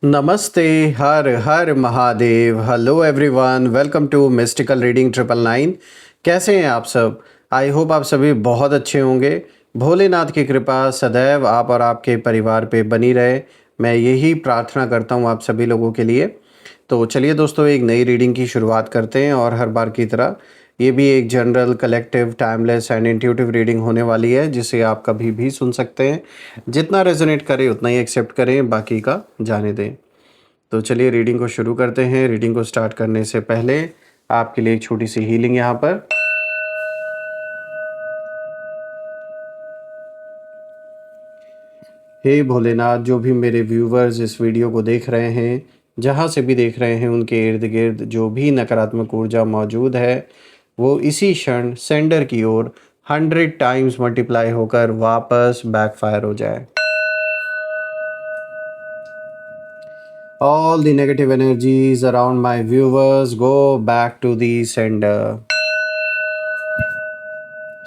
नमस्ते। Har Har Mahadev. Hello everyone, welcome to mystical reading 999। कैसे हैं आप सब? आई होप आप सभी बहुत अच्छे होंगे। भोलेनाथ की कृपा सदैव आप और आपके परिवार पे बनी रहे, मैं यही प्रार्थना करता हूँ आप सभी लोगों के लिए। तो चलिए दोस्तों, एक नई रीडिंग की शुरुआत करते हैं और हर बार की तरह ये भी एक general, collective, timeless and intuitive reading होने वाली है, जिसे आप कभी भी सुन सकते हैं। जितना रेजोनेट करे उतना ही एक्सेप्ट करें, बाकी का जाने दें। तो चलिए रीडिंग को शुरू करते हैं। रीडिंग को स्टार्ट करने से पहले आपके लिए एक छोटी सी हीलिंग यहाँ पर। हे भोलेनाथ, जो भी मेरे व्यूवर्स इस वीडियो को देख रहे हैं, जहाँ से भी देख रहे हैं, उनके इर्द गिर्द जो भी नकारात्मक ऊर्जा मौजूद है वो इसी क्षण सेंडर की ओर 100 टाइम्स मल्टीप्लाई होकर वापस बैकफायर हो जाए। All the negative energies around my viewers go back to the sender.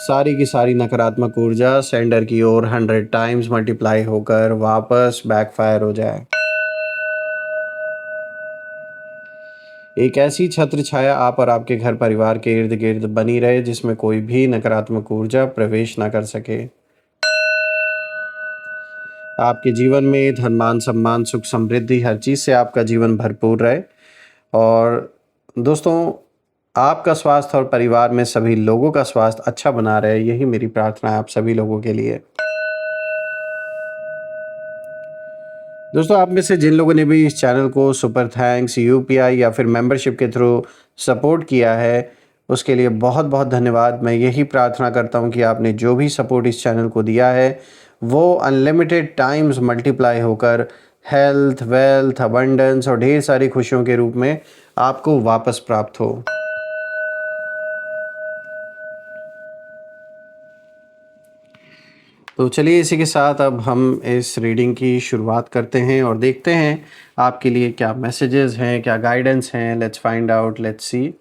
सारी की सारी नकारात्मक ऊर्जा सेंडर की ओर 100 टाइम्स मल्टीप्लाई होकर वापस बैकफायर हो जाए। एक ऐसी छत्र छाया आप और आपके घर परिवार के इर्द गिर्द बनी रहे, जिसमें कोई भी नकारात्मक ऊर्जा प्रवेश ना कर सके। आपके जीवन में धन, मान, सम्मान, सुख, समृद्धि, हर चीज़ से आपका जीवन भरपूर रहे। और दोस्तों, आपका स्वास्थ्य और परिवार में सभी लोगों का स्वास्थ्य अच्छा बना रहे, यही मेरी प्रार्थना है आप सभी लोगों के लिए। दोस्तों, आप में से जिन लोगों ने भी इस चैनल को सुपर थैंक्स, यूपीआई या फिर मेंबरशिप के थ्रू सपोर्ट किया है, उसके लिए बहुत बहुत धन्यवाद। मैं यही प्रार्थना करता हूं कि आपने जो भी सपोर्ट इस चैनल को दिया है वो अनलिमिटेड टाइम्स मल्टीप्लाई होकर हेल्थ, वेल्थ, अबंडेंस और ढेर सारी खुशियों के रूप में आपको वापस प्राप्त हो। तो चलिए, इसी के साथ अब हम इस रीडिंग की शुरुआत करते हैं और देखते हैं आपके लिए क्या मैसेजेस हैं, क्या गाइडेंस हैं। Let's find out, let's see.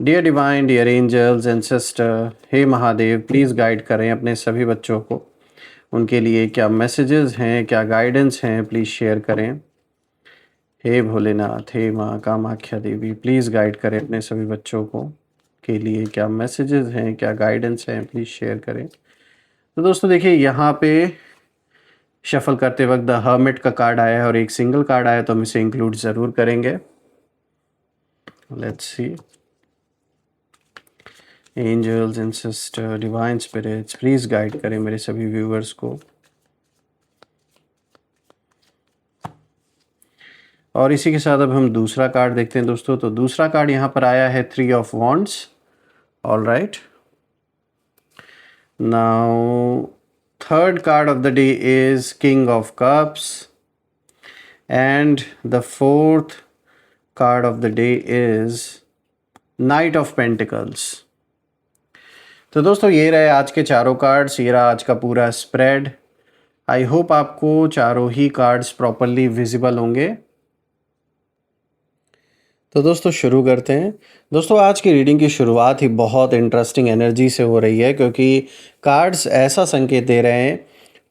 Dear divine, dear angels and sister, हे महादेव, प्लीज़ गाइड करें अपने सभी बच्चों को। उनके लिए क्या मैसेजेस हैं, क्या गाइडेंस हैं, प्लीज़ शेयर करें। हे भोलेनाथ, हे माँ कामाख्या देवी, प्लीज़ गाइड करें अपने सभी बच्चों को के लिए क्या मैसेजेस हैं, क्या गाइडेंस हैं, प्लीज़ शेयर करें। तो दोस्तों देखिए, यहाँ पे शफल करते वक्त द हर्मिट का कार्ड आया है और एक सिंगल कार्ड आया, तो हम इसे इंक्लूड ज़रूर करेंगे। Let's see. Angels and sister, divine spirits, please guide करें मेरे सभी व्यूवर्स को। और इसी के साथ अब हम दूसरा कार्ड देखते हैं दोस्तों। तो दूसरा कार्ड यहाँ पर आया है 3 of wands. All right, now third card of the day is King of Cups, and the fourth card of the day is Knight of Pentacles. तो दोस्तों, ये रहे आज के चारों कार्ड्स, ये रहा आज का पूरा स्प्रेड। आई होप आपको चारों ही कार्ड्स प्रॉपरली विजिबल होंगे। तो दोस्तों शुरू करते हैं। दोस्तों, आज की रीडिंग की शुरुआत ही बहुत इंटरेस्टिंग एनर्जी से हो रही है, क्योंकि कार्ड्स ऐसा संकेत दे रहे हैं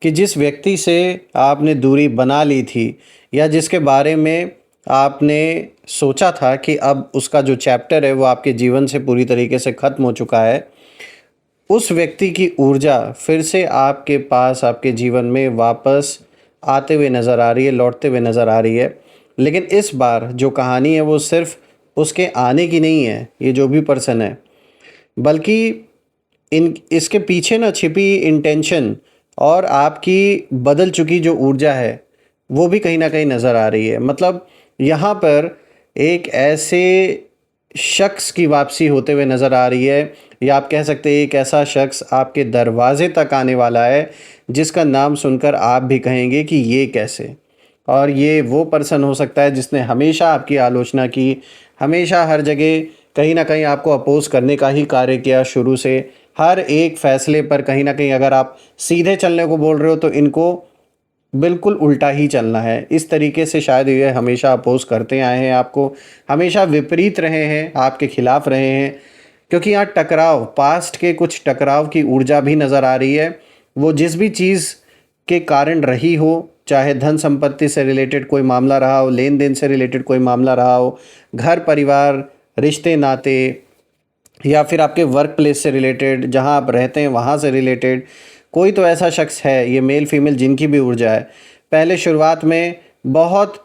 कि जिस व्यक्ति से आपने दूरी बना ली थी या जिसके बारे में आपने सोचा था कि अब उसका जो चैप्टर है वो आपके जीवन से पूरी तरीके से ख़त्म हो चुका है, उस व्यक्ति की ऊर्जा फिर से आपके पास, आपके जीवन में वापस आते हुए नज़र आ रही है, लौटते हुए नज़र आ रही है। लेकिन इस बार जो कहानी है वो सिर्फ उसके आने की नहीं है, ये जो भी पर्सन है, बल्कि इसके पीछे ना छिपी इंटेंशन और आपकी बदल चुकी जो ऊर्जा है वो भी कहीं ना कहीं नज़र आ रही है। मतलब यहाँ पर एक ऐसे शख्स की वापसी होते हुए नज़र आ रही है, या आप कह सकते हैं एक ऐसा शख्स आपके दरवाजे तक आने वाला है जिसका नाम सुनकर आप भी कहेंगे कि ये कैसे। और ये वो पर्सन हो सकता है जिसने हमेशा आपकी आलोचना की, हमेशा हर जगह कहीं ना कहीं आपको अपोज करने का ही कार्य किया शुरू से। हर एक फैसले पर कहीं ना कहीं अगर आप सीधे चलने को बोल रहे हो तो इनको बिल्कुल उल्टा ही चलना है। इस तरीके से शायद ये हमेशा अपोज करते आए हैं आपको, हमेशा विपरीत रहे हैं, आपके खिलाफ रहे हैं, क्योंकि यहाँ टकराव, पास्ट के कुछ टकराव की ऊर्जा भी नज़र आ रही है। वो जिस भी चीज़ के कारण रही हो, चाहे धन संपत्ति से रिलेटेड कोई मामला रहा हो, लेन देन से रिलेटेड कोई मामला रहा हो, घर परिवार, रिश्ते नाते, या फिर आपके वर्क प्लेस से रिलेटेड, जहां आप रहते हैं वहां से रिलेटेड, कोई तो ऐसा शख्स है, ये मेल फीमेल जिनकी भी ऊर्जा है, पहले शुरुआत में बहुत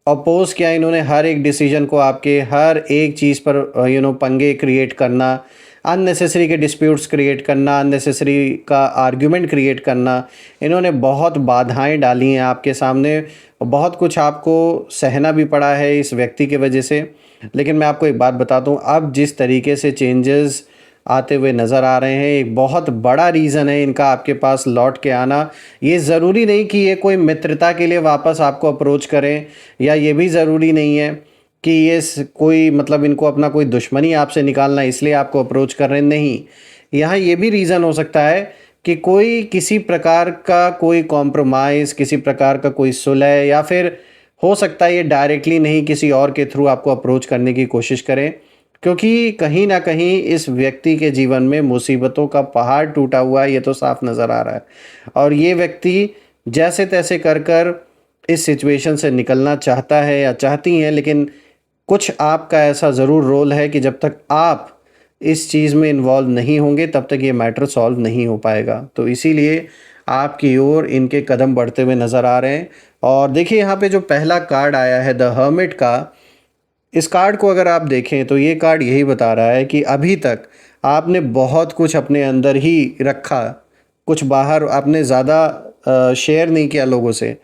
अपोज किया इन्होंने हर एक डिसीजन को, आपके हर एक चीज़ पर पंगे क्रिएट करना, अननेसेसरी के डिस्प्यूट्स क्रिएट करना, अननेसेसरी का आर्ग्यूमेंट क्रिएट करना, इन्होंने बहुत बाधाएं डाली हैं आपके सामने, बहुत कुछ आपको सहना भी पड़ा है इस व्यक्ति की वजह से। लेकिन मैं आपको एक बात बताता हूँ, अब जिस तरीके से चेंजेस आते हुए नज़र आ रहे हैं, एक बहुत बड़ा रीज़न है इनका आपके पास लौट के आना। ये ज़रूरी नहीं कि ये कोई मित्रता के लिए वापस आपको अप्रोच करें, या ये भी ज़रूरी नहीं है कि ये कोई मतलब इनको अपना कोई दुश्मनी आपसे निकालना इसलिए आपको अप्रोच कर रहे हैं, नहीं। यहाँ ये भी रीज़न हो सकता है कि कोई किसी प्रकार का कोई कॉम्प्रोमाइज़, किसी प्रकार का कोई सुलह, या फिर हो सकता है ये डायरेक्टली नहीं किसी और के थ्रू आपको अप्रोच करने की कोशिश करें, क्योंकि कहीं ना कहीं इस व्यक्ति के जीवन में मुसीबतों का पहाड़ टूटा हुआ है, ये तो साफ नज़र आ रहा है। और ये व्यक्ति जैसे तैसे कर कर इस सिचुएशन से निकलना चाहता है या चाहती हैं, लेकिन कुछ आपका ऐसा ज़रूर रोल है कि जब तक आप इस चीज़ में इन्वॉल्व नहीं होंगे तब तक ये मैटर सॉल्व नहीं हो पाएगा। तो इसीलिए आपकी ओर इनके कदम बढ़ते हुए नज़र आ रहे हैं। और देखिए यहाँ पे जो पहला कार्ड आया है द हर्मिट का, इस कार्ड को अगर आप देखें तो ये कार्ड यही बता रहा है कि अभी तक आपने बहुत कुछ अपने अंदर ही रखा, कुछ बाहर आपने ज़्यादा शेयर नहीं किया लोगों से,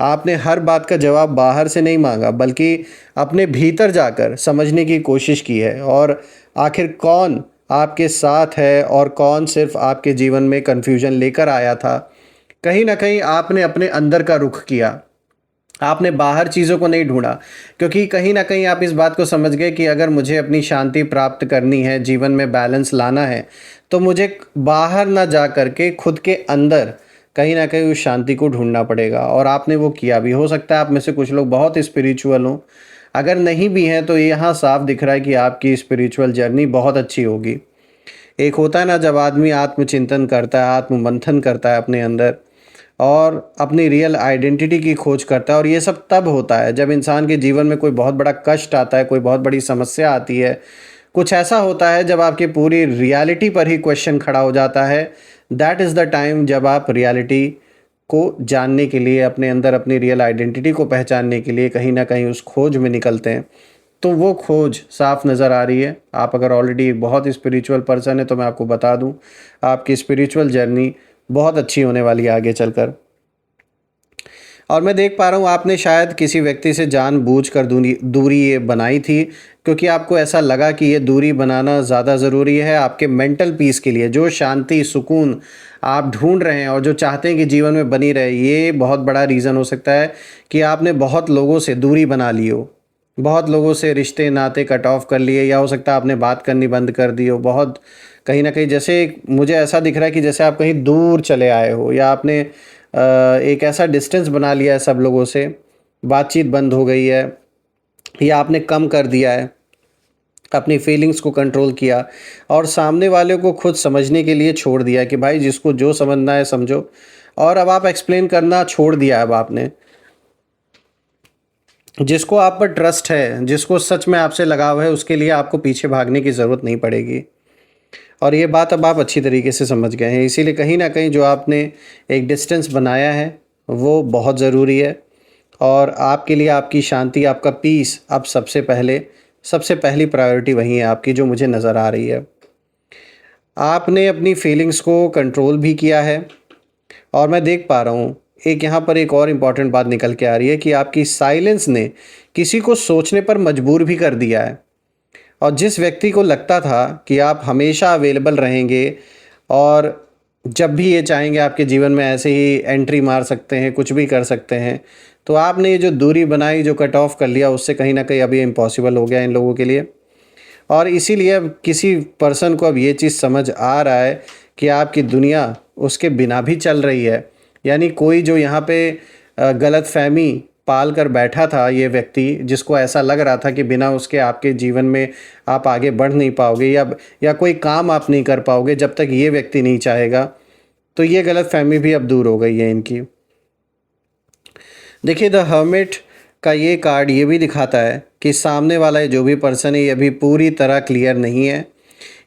आपने हर बात का जवाब बाहर से नहीं मांगा, बल्कि अपने भीतर जाकर समझने की कोशिश की है। और आखिर कौन आपके साथ है और कौन सिर्फ आपके जीवन में कन्फ्यूजन लेकर आया था, कहीं ना कहीं आपने अपने अंदर का रुख किया, आपने बाहर चीज़ों को नहीं ढूंढा, क्योंकि कहीं ना कहीं आप इस बात को समझ गए कि अगर मुझे अपनी शांति प्राप्त करनी है, जीवन में बैलेंस लाना है, तो मुझे बाहर ना जा कर के खुद के अंदर कहीं ना कहीं उस शांति को ढूंढना पड़ेगा। और आपने वो किया भी। हो सकता है आप में से कुछ लोग बहुत स्पिरिचुअल हों, अगर नहीं भी हैं तो यहाँ साफ दिख रहा है कि आपकी स्पिरिचुअल जर्नी बहुत अच्छी होगी। एक होता है ना जब आदमी आत्मचिंतन करता है, आत्ममंथन करता है अपने अंदर, और अपनी रियल आइडेंटिटी की खोज करता है, और ये सब तब होता है जब इंसान के जीवन में कोई बहुत बड़ा कष्ट आता है, कोई बहुत बड़ी समस्या आती है, कुछ ऐसा होता है जब आपकी पूरी रियलिटी पर ही क्वेश्चन खड़ा हो जाता है। दैट इज़ द टाइम जब आप रियलिटी को जानने के लिए, अपने अंदर अपनी रियल आइडेंटिटी को पहचानने के लिए कहीं ना कहीं उस खोज में निकलते हैं। तो वो खोज साफ नज़र आ रही है। आप अगर ऑलरेडी एक बहुत स्पिरिचुअल पर्सन है तो मैं आपको बता दूं, आपकी स्पिरिचुअल जर्नी बहुत अच्छी होने वाली है आगे चलकर। और मैं देख पा रहा हूँ आपने शायद किसी व्यक्ति से जानबूझकर दूरी ये बनाई थी, क्योंकि आपको ऐसा लगा कि ये दूरी बनाना ज़्यादा ज़रूरी है आपके मेंटल पीस के लिए। जो शांति, सुकून आप ढूंढ रहे हैं और जो चाहते हैं कि जीवन में बनी रहे, ये बहुत बड़ा रीज़न हो सकता है कि आपने बहुत लोगों से दूरी बना ली हो, बहुत लोगों से रिश्ते नाते कट ऑफ कर लिए, या हो सकता है आपने बात करनी बंद कर दी हो। बहुत कहीं ना कहीं जैसे मुझे ऐसा दिख रहा है कि जैसे आप कहीं दूर चले आए हो, या आपने एक ऐसा डिस्टेंस बना लिया है सब लोगों से, बातचीत बंद हो गई है, या आपने कम कर दिया है, अपनी फीलिंग्स को कंट्रोल किया और सामने वाले को खुद समझने के लिए छोड़ दिया कि भाई जिसको जो समझना है समझो। और अब आप एक्सप्लेन करना छोड़ दिया। अब आपने जिसको आप पर ट्रस्ट है, जिसको सच में आपसे लगाव है, उसके लिए आपको पीछे भागने की ज़रूरत नहीं पड़ेगी। और ये बात अब आप अच्छी तरीके से समझ गए हैं। इसीलिए कहीं ना कहीं जो आपने एक डिस्टेंस बनाया है वो बहुत ज़रूरी है। और आपके लिए आपकी शांति, आपका पीस अब सबसे पहली प्रायोरिटी वही है आपकी, जो मुझे नज़र आ रही है। आपने अपनी फीलिंग्स को कंट्रोल भी किया है। और मैं देख पा रहा हूँ एक यहाँ पर एक और इम्पॉर्टेंट बात निकल के आ रही है कि आपकी साइलेंस ने किसी को सोचने पर मजबूर भी कर दिया है। और जिस व्यक्ति को लगता था कि आप हमेशा अवेलेबल रहेंगे और जब भी ये चाहेंगे आपके जीवन में ऐसे ही एंट्री मार सकते हैं, कुछ भी कर सकते हैं, तो आपने ये जो दूरी बनाई, जो कट ऑफ कर लिया, उससे कहीं ना कहीं अभी इम्पॉसिबल हो गया इन लोगों के लिए। और इसीलिए अब किसी पर्सन को अब ये चीज़ समझ आ रहा है कि आपकी दुनिया उसके बिना भी चल रही है। यानी कोई जो यहाँ पे गलत फहमी पाल कर बैठा था, ये व्यक्ति जिसको ऐसा लग रहा था कि बिना उसके आपके जीवन में आप आगे बढ़ नहीं पाओगे, या कोई काम आप नहीं कर पाओगे जब तक ये व्यक्ति नहीं चाहेगा, तो ये गलतफ़हमी भी अब दूर हो गई है इनकी। देखिए द हर्मिट का ये कार्ड ये भी दिखाता है कि सामने वाला जो भी पर्सन है ये अभी पूरी तरह क्लियर नहीं है।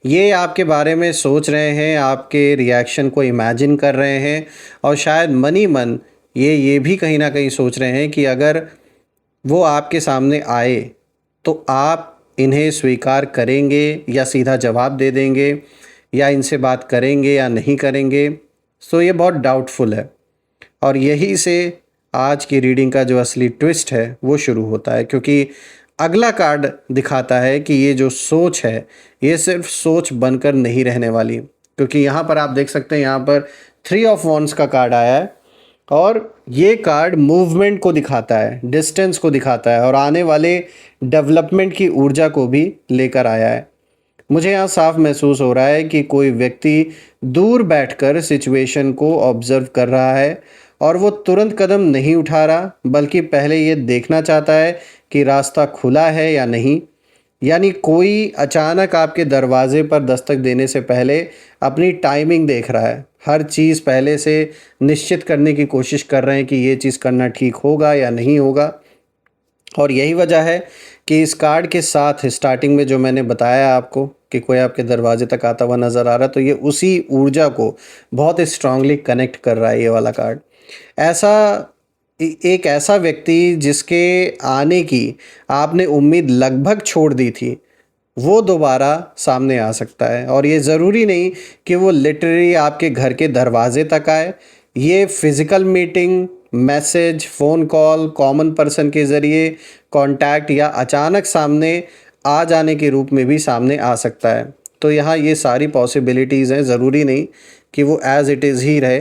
ये आपके बारे में सोच रहे हैं, आपके रिएक्शन को इमेजिन कर रहे हैं और शायद मन ही मन ये भी कहीं ना कहीं सोच रहे हैं कि अगर वो आपके सामने आए तो आप इन्हें स्वीकार करेंगे या सीधा जवाब दे देंगे या इनसे बात करेंगे या नहीं करेंगे। सो ये बहुत डाउटफुल है और यही से आज की रीडिंग का जो असली ट्विस्ट है वो शुरू होता है, क्योंकि अगला कार्ड दिखाता है कि ये जो सोच है ये सिर्फ सोच बनकर नहीं रहने वाली। क्योंकि यहाँ पर आप देख सकते हैं, यहाँ पर 3 ऑफ वॉन्ड्स का कार्ड आया है और ये कार्ड मूवमेंट को दिखाता है, डिस्टेंस को दिखाता है और आने वाले डेवलपमेंट की ऊर्जा को भी लेकर आया है। मुझे यहाँ साफ महसूस हो रहा है कि कोई व्यक्ति दूर बैठकर सिचुएशन को ऑब्जर्व कर रहा है और वो तुरंत कदम नहीं उठा रहा, बल्कि पहले ये देखना चाहता है कि रास्ता खुला है या नहीं। यानी कोई अचानक आपके दरवाजे पर दस्तक देने से पहले अपनी टाइमिंग देख रहा है, हर चीज़ पहले से निश्चित करने की कोशिश कर रहे हैं कि ये चीज़ करना ठीक होगा या नहीं होगा। और यही वजह है कि इस कार्ड के साथ स्टार्टिंग में जो मैंने बताया आपको कि कोई आपके दरवाजे तक आता हुआ नज़र आ रहा है, तो ये उसी ऊर्जा को बहुत स्ट्रांगली कनेक्ट कर रहा है ये वाला कार्ड। ऐसा एक ऐसा व्यक्ति जिसके आने की आपने उम्मीद लगभग छोड़ दी थी, वो दोबारा सामने आ सकता है। और ये ज़रूरी नहीं कि वो लिटरली आपके घर के दरवाजे तक आए। ये physical meeting, message, phone call, common person के ज़रिए कांटेक्ट या अचानक सामने आ जाने के रूप में भी सामने आ सकता है। तो यहाँ ये सारी पॉसिबिलिटीज़ हैं, ज़रूरी नहीं कि वो एज़ इट इज़ ही रहे।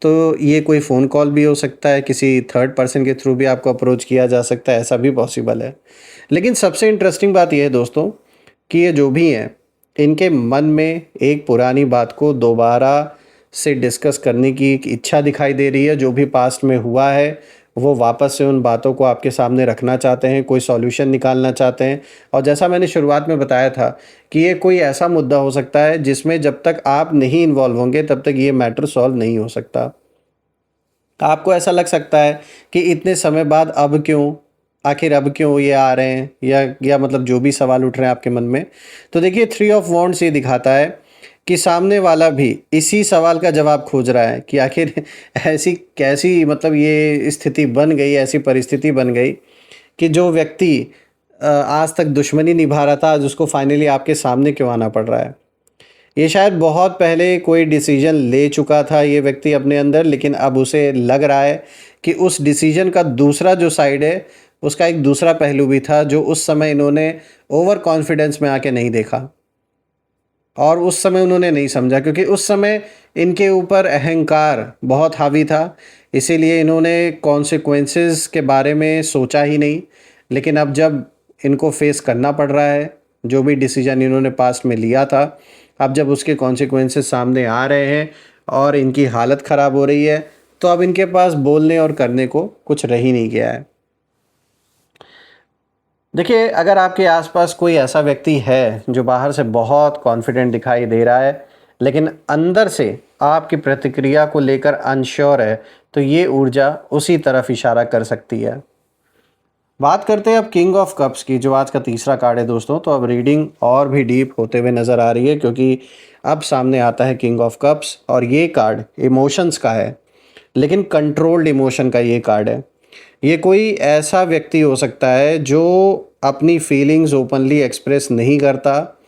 तो ये कोई फ़ोन कॉल भी हो सकता है, किसी थर्ड पर्सन के थ्रू भी आपको अप्रोच किया जा सकता है, ऐसा भी पॉसिबल है। लेकिन सबसे इंटरेस्टिंग बात यह है दोस्तों कि ये जो भी हैं, इनके मन में एक पुरानी बात को दोबारा से डिस्कस करने की एक इच्छा दिखाई दे रही है। जो भी पास्ट में हुआ है वो वापस से उन बातों को आपके सामने रखना चाहते हैं, कोई सॉल्यूशन निकालना चाहते हैं। और जैसा मैंने शुरुआत में बताया था कि ये कोई ऐसा मुद्दा हो सकता है जिसमें जब तक आप नहीं इन्वॉल्व होंगे तब तक ये मैटर सॉल्व नहीं हो सकता। आपको ऐसा लग सकता है कि इतने समय बाद अब क्यों, आखिर अब क्यों ये आ रहे हैं, या मतलब जो भी सवाल उठ रहे हैं आपके मन में। तो देखिए 3 ऑफ वॉन्ड्स ये दिखाता है कि सामने वाला भी इसी सवाल का जवाब खोज रहा है कि आखिर ऐसी कैसी मतलब ये स्थिति बन गई, ऐसी परिस्थिति बन गई कि जो व्यक्ति आज तक दुश्मनी निभा रहा था, आज उसको फाइनली आपके सामने क्यों आना पड़ रहा है। ये शायद बहुत पहले कोई डिसीजन ले चुका था ये व्यक्ति अपने अंदर, लेकिन अब उसे लग रहा है कि उस डिसीजन का दूसरा जो साइड है उसका एक दूसरा पहलू भी था, जो उस समय इन्होंने ओवर कॉन्फिडेंस में आके नहीं देखा और उस समय उन्होंने नहीं समझा, क्योंकि उस समय इनके ऊपर अहंकार बहुत हावी था। इसीलिए इन्होंने कॉन्सिक्वेंसेस के बारे में सोचा ही नहीं। लेकिन अब जब इनको फेस करना पड़ रहा है, जो भी डिसीजन इन्होंने पास्ट में लिया था, अब जब उसके कॉन्सिक्वेंसेस सामने आ रहे हैं और इनकी हालत ख़राब हो रही है, तो अब इनके पास बोलने और करने को कुछ रह ही नहीं गया है। देखिए अगर आपके आसपास कोई ऐसा व्यक्ति है जो बाहर से बहुत कॉन्फिडेंट दिखाई दे रहा है लेकिन अंदर से आपकी प्रतिक्रिया को लेकर अनश्योर है, तो ये ऊर्जा उसी तरफ इशारा कर सकती है। बात करते हैं अब किंग ऑफ कप्स की, जो आज का तीसरा कार्ड है दोस्तों। तो अब रीडिंग और भी डीप होते हुए नज़र आ रही है, क्योंकि अब सामने आता है किंग ऑफ कप्स और ये कार्ड इमोशंस का है, लेकिन कंट्रोल्ड इमोशन का ये कार्ड है। ये कोई ऐसा व्यक्ति हो सकता है जो अपनी फीलिंग्स ओपनली एक्सप्रेस नहीं करता,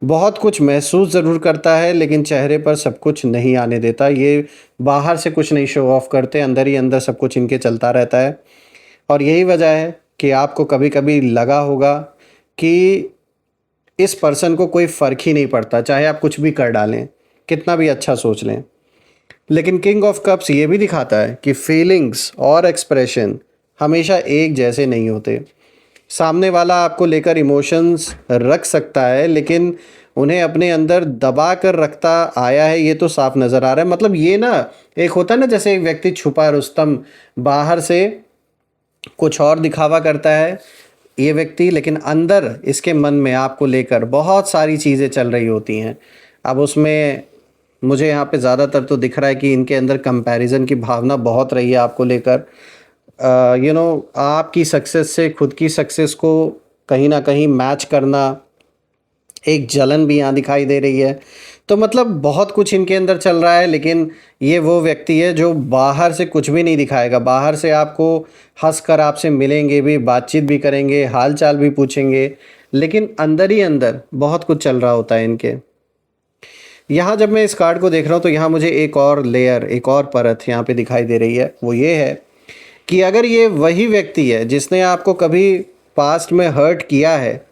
बहुत कुछ महसूस ज़रूर करता है लेकिन चेहरे पर सब कुछ नहीं आने देता। ये बाहर से कुछ नहीं शो ऑफ करते, अंदर ही अंदर सब कुछ इनके चलता रहता है। और यही वजह है कि आपको कभी कभी लगा होगा कि इस पर्सन को कोई फ़र्क ही नहीं पड़ता, चाहे आप कुछ भी कर डालें, कितना भी अच्छा सोच लें। लेकिन किंग ऑफ कप्स ये भी दिखाता है कि फीलिंग्स और एक्सप्रेशन हमेशा एक जैसे नहीं होते। सामने वाला आपको लेकर इमोशंस रख सकता है लेकिन उन्हें अपने अंदर दबा कर रखता आया है, ये तो साफ नज़र आ रहा है। मतलब ये ना, एक होता है ना जैसे एक व्यक्ति छुपा रुस्तम, बाहर से कुछ और दिखावा करता है ये व्यक्ति, लेकिन अंदर इसके मन में आपको लेकर बहुत सारी चीज़ें चल रही होती हैं। अब उसमें मुझे यहाँ पे ज़्यादातर तो दिख रहा है कि इनके अंदर कंपैरिज़न की भावना बहुत रही है आपको लेकर। आपकी सक्सेस से खुद की सक्सेस को कहीं न कहीं मैच करना, एक जलन भी यहाँ दिखाई दे रही है। तो मतलब बहुत कुछ इनके अंदर चल रहा है, लेकिन ये वो व्यक्ति है जो बाहर से कुछ भी नहीं दिखाएगा। बाहर से आपको हँसकर आपसे मिलेंगे भी, बातचीत भी करेंगे, हाल-चाल भी पूछेंगे, लेकिन अंदर ही अंदर बहुत कुछ चल रहा होता है इनके। यहाँ जब मैं इस कार्ड को देख रहा हूँ तो यहाँ मुझे एक और लेयर, एक और परत यहाँ पे दिखाई दे रही है। वो ये है कि अगर ये वही व्यक्ति है जिसने आपको कभी पास्ट में हर्ट किया है,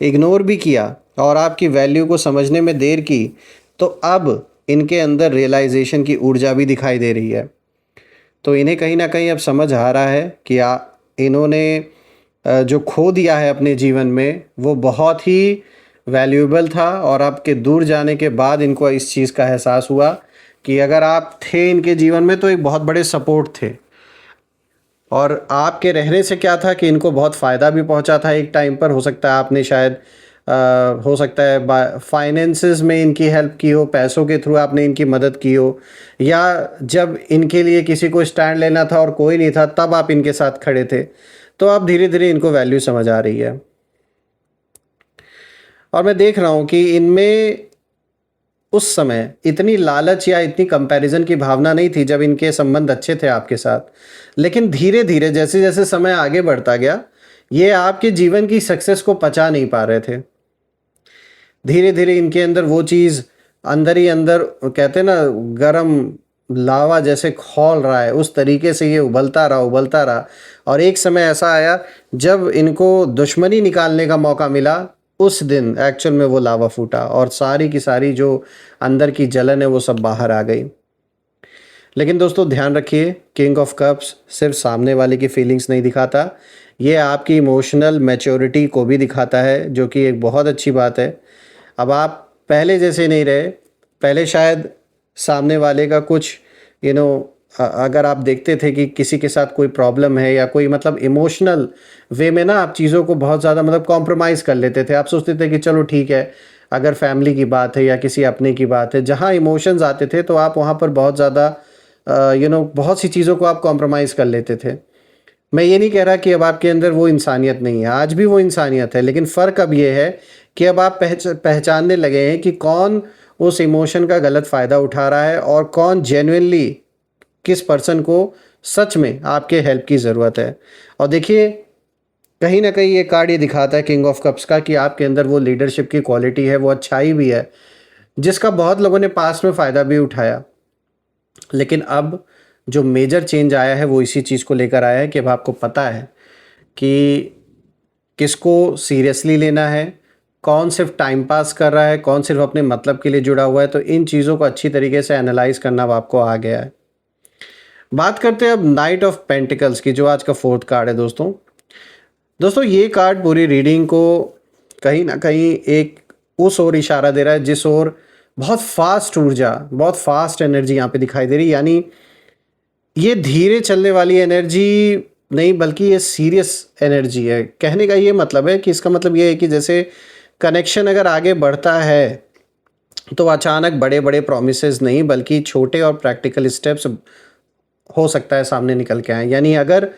इग्नोर भी किया और आपकी वैल्यू को समझने में देर की, तो अब इनके अंदर रियलाइजेशन की ऊर्जा भी दिखाई दे रही है। तो इन्हें कहीं न कहीं अब समझ आ रहा है कि इन्होंने जो खो दिया है अपने जीवन में, वो बहुत ही वैल्यूएबल था, और आपके दूर जाने के बाद इनको इस चीज़ का एहसास हुआ कि अगर आप थे इनके जीवन में तो एक बहुत बड़े सपोर्ट थे। और आपके रहने से क्या था कि इनको बहुत फ़ायदा भी पहुंचा था एक टाइम पर। हो सकता है आपने शायद हो सकता है फाइनेंसेस में इनकी हेल्प की हो, पैसों के थ्रू आपने इनकी मदद की हो, या जब इनके लिए किसी को स्टैंड लेना था और कोई नहीं था तब आप इनके साथ खड़े थे। तो अब धीरे धीरे इनको वैल्यू समझ आ रही है। और मैं देख रहा हूँ कि इनमें उस समय इतनी लालच या इतनी कंपैरिजन की भावना नहीं थी जब इनके संबंध अच्छे थे आपके साथ। लेकिन धीरे धीरे जैसे जैसे समय आगे बढ़ता गया, ये आपके जीवन की सक्सेस को पचा नहीं पा रहे थे। धीरे धीरे इनके अंदर वो चीज़ अंदर ही अंदर, कहते हैं ना, गरम लावा जैसे खौल रहा है, उस तरीके से ये उबलता रहा। और एक समय ऐसा आया जब इनको दुश्मनी निकालने का मौका मिला, उस दिन एक्चुअल में वो लावा फूटा और सारी की सारी जो अंदर की जलन है वो सब बाहर आ गई। लेकिन दोस्तों ध्यान रखिए, किंग ऑफ कप्स सिर्फ सामने वाले की फीलिंग्स नहीं दिखाता, ये आपकी इमोशनल मैच्योरिटी को भी दिखाता है, जो कि एक बहुत अच्छी बात है। अब आप पहले जैसे नहीं रहे। पहले शायद सामने वाले का कुछ यू नो अगर आप देखते थे कि किसी के साथ कोई प्रॉब्लम है या कोई मतलब इमोशनल वे में ना, आप चीज़ों को बहुत ज़्यादा मतलब कॉम्प्रोमाइज़ कर लेते थे। आप सोचते थे कि चलो ठीक है, अगर फैमिली की बात है या किसी अपने की बात है, जहाँ इमोशंस आते थे तो आप वहाँ पर बहुत ज़्यादा बहुत सी चीज़ों को आप कॉम्प्रोमाइज़ कर लेते थे। मैं ये नहीं कह रहा कि अब आपके अंदर वो इंसानियत नहीं है, आज भी वो इंसानियत है, लेकिन फ़र्क अब ये है कि अब आप पहचानने लगे हैं कि कौन उस इमोशन का गलत फ़ायदा उठा रहा है और कौन जेन्युइनली किस पर्सन को सच में आपके हेल्प की ज़रूरत है। और देखिए, कहीं न कहीं ये कार्ड ये दिखाता है किंग ऑफ कप्स का कि आपके अंदर वो लीडरशिप की क्वालिटी है, वो अच्छाई भी है, जिसका बहुत लोगों ने पास्ट में फ़ायदा भी उठाया। लेकिन अब जो मेजर चेंज आया है वो इसी चीज़ को लेकर आया है कि अब आपको पता है कि किसको सीरियसली लेना है, कौन सिर्फ टाइम पास कर रहा है, कौन सिर्फ अपने मतलब के लिए जुड़ा हुआ है। तो इन चीज़ों को अच्छी तरीके से एनालाइज करना अब आपको आ गया है। बात करते हैं अब नाइट ऑफ पेंटिकल्स की, जो आज का फोर्थ कार्ड है दोस्तों। दोस्तों ये कार्ड पूरी रीडिंग को कहीं ना कहीं एक उस ओर इशारा दे रहा है जिस ओर बहुत फास्ट ऊर्जा, बहुत फास्ट एनर्जी यहाँ पे दिखाई दे रही है। यानी ये धीरे चलने वाली एनर्जी नहीं, बल्कि ये सीरियस एनर्जी है। कहने का ये मतलब है कि इसका मतलब ये है कि जैसे कनेक्शन अगर आगे बढ़ता है तो अचानक बड़े बड़े प्रॉमिसेस नहीं, बल्कि छोटे और प्रैक्टिकल स्टेप्स हो सकता है सामने निकल के आए। यानी अगर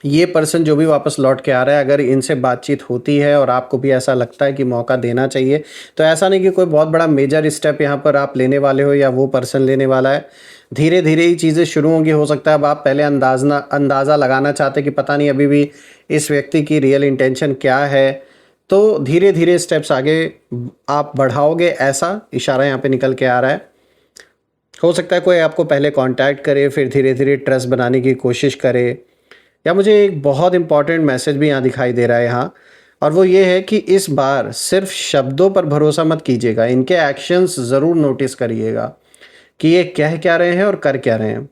ये पर्सन जो भी वापस लौट के आ रहा है, अगर इनसे बातचीत होती है और आपको भी ऐसा लगता है कि मौका देना चाहिए, तो ऐसा नहीं कि कोई बहुत बड़ा मेजर स्टेप यहाँ पर आप लेने वाले हो या वो पर्सन लेने वाला है। धीरे धीरे ही चीज़ें शुरू होंगी। हो सकता है अब आप पहले अंदाज़ा लगाना चाहते कि पता नहीं अभी भी इस व्यक्ति की रियल इंटेंशन क्या है, तो धीरे धीरे स्टेप्स आगे आप बढ़ाओगे, ऐसा इशारा यहाँ पे निकल के आ रहा है। हो सकता है कोई आपको पहले कांटेक्ट करे, फिर धीरे धीरे ट्रस्ट बनाने की कोशिश करे। या मुझे एक बहुत इंपॉर्टेंट मैसेज भी यहाँ दिखाई दे रहा है यहाँ, और वो ये है कि इस बार सिर्फ शब्दों पर भरोसा मत कीजिएगा, इनके एक्शंस ज़रूर नोटिस करिएगा कि ये कह क्या रहे हैं और कर क्या रहे हैं।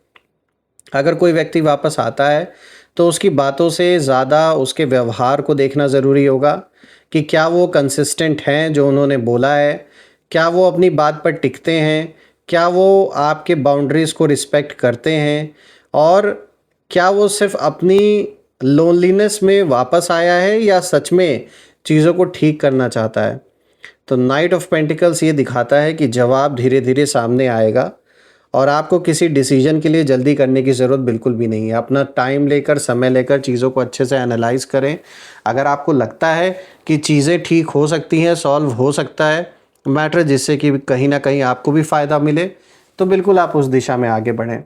अगर कोई व्यक्ति वापस आता है तो उसकी बातों से ज़्यादा उसके व्यवहार को देखना ज़रूरी होगा कि क्या वो कंसिस्टेंट हैं जो उन्होंने बोला है, क्या वो अपनी बात पर टिकते हैं, क्या वो आपके बाउंड्रीज़ को रिस्पेक्ट करते हैं, और क्या वो सिर्फ अपनी लोनलीनेस में वापस आया है या सच में चीज़ों को ठीक करना चाहता है। तो नाइट ऑफ पेंटिकल्स ये दिखाता है कि जवाब धीरे धीरे सामने आएगा और आपको किसी डिसीजन के लिए जल्दी करने की ज़रूरत बिल्कुल भी नहीं है। अपना टाइम लेकर, समय लेकर चीज़ों को अच्छे से एनालाइज़ करें। अगर आपको लगता है कि चीज़ें ठीक हो सकती हैं, सॉल्व हो सकता है मैटर, जिससे कि कहीं ना कहीं आपको भी फ़ायदा मिले, तो बिल्कुल आप उस दिशा में आगे बढ़ें।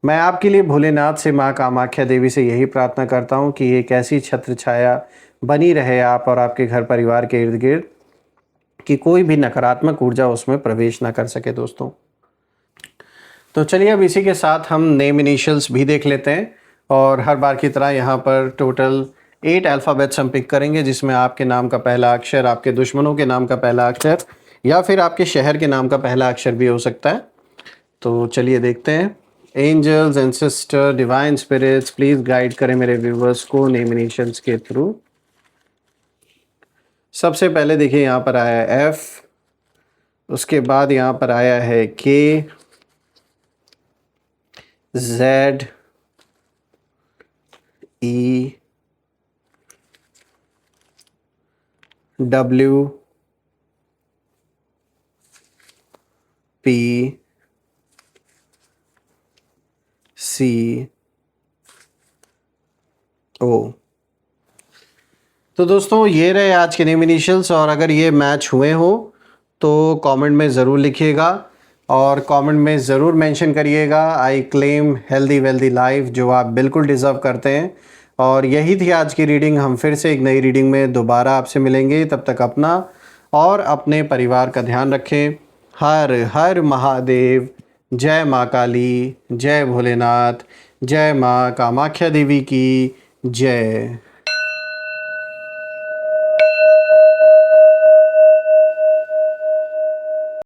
मैं आपके लिए भोलेनाथ से, माँ कामाख्या देवी से यही प्रार्थना करता हूँ कि एक ऐसी छत्र छाया बनी रहे आप और आपके घर परिवार के इर्द गिर्द, कि कोई भी नकारात्मक ऊर्जा उसमें प्रवेश ना कर सके दोस्तों। तो चलिए अब इसी के साथ हम नेम इनिशियल्स भी देख लेते हैं और हर बार की तरह यहाँ पर टोटल 8 अल्फ़ाबेट्स हम पिक करेंगे, जिसमें आपके नाम का पहला अक्षर, आपके दुश्मनों के नाम का पहला अक्षर या फिर आपके शहर के नाम का पहला अक्षर भी हो सकता है। तो चलिए देखते हैं। Angels, ancestor, divine spirits, please guide करें मेरे व्यूवर्स को नेम इनिशियल्स के थ्रू। सबसे पहले देखिए यहाँ पर आया है एफ, उसके बाद यहाँ पर आया है के, जेड, ई, डब्ल्यू, पी, सी, ओ। तो दोस्तों ये रहे आज के नेम इनिशियल्स, और अगर ये मैच हुए हो तो कमेंट में ज़रूर लिखिएगा और कमेंट में ज़रूर मेंशन करिएगा I claim healthy wealthy life, जो आप बिल्कुल डिज़र्व करते हैं। और यही थी आज की रीडिंग। हम फिर से एक नई रीडिंग में दोबारा आपसे मिलेंगे। तब तक अपना और अपने परिवार का ध्यान रखें। हर हर महादेव। जय माँ काली, जय भोलेनाथ, जय माँ कामाख्या देवी की जय।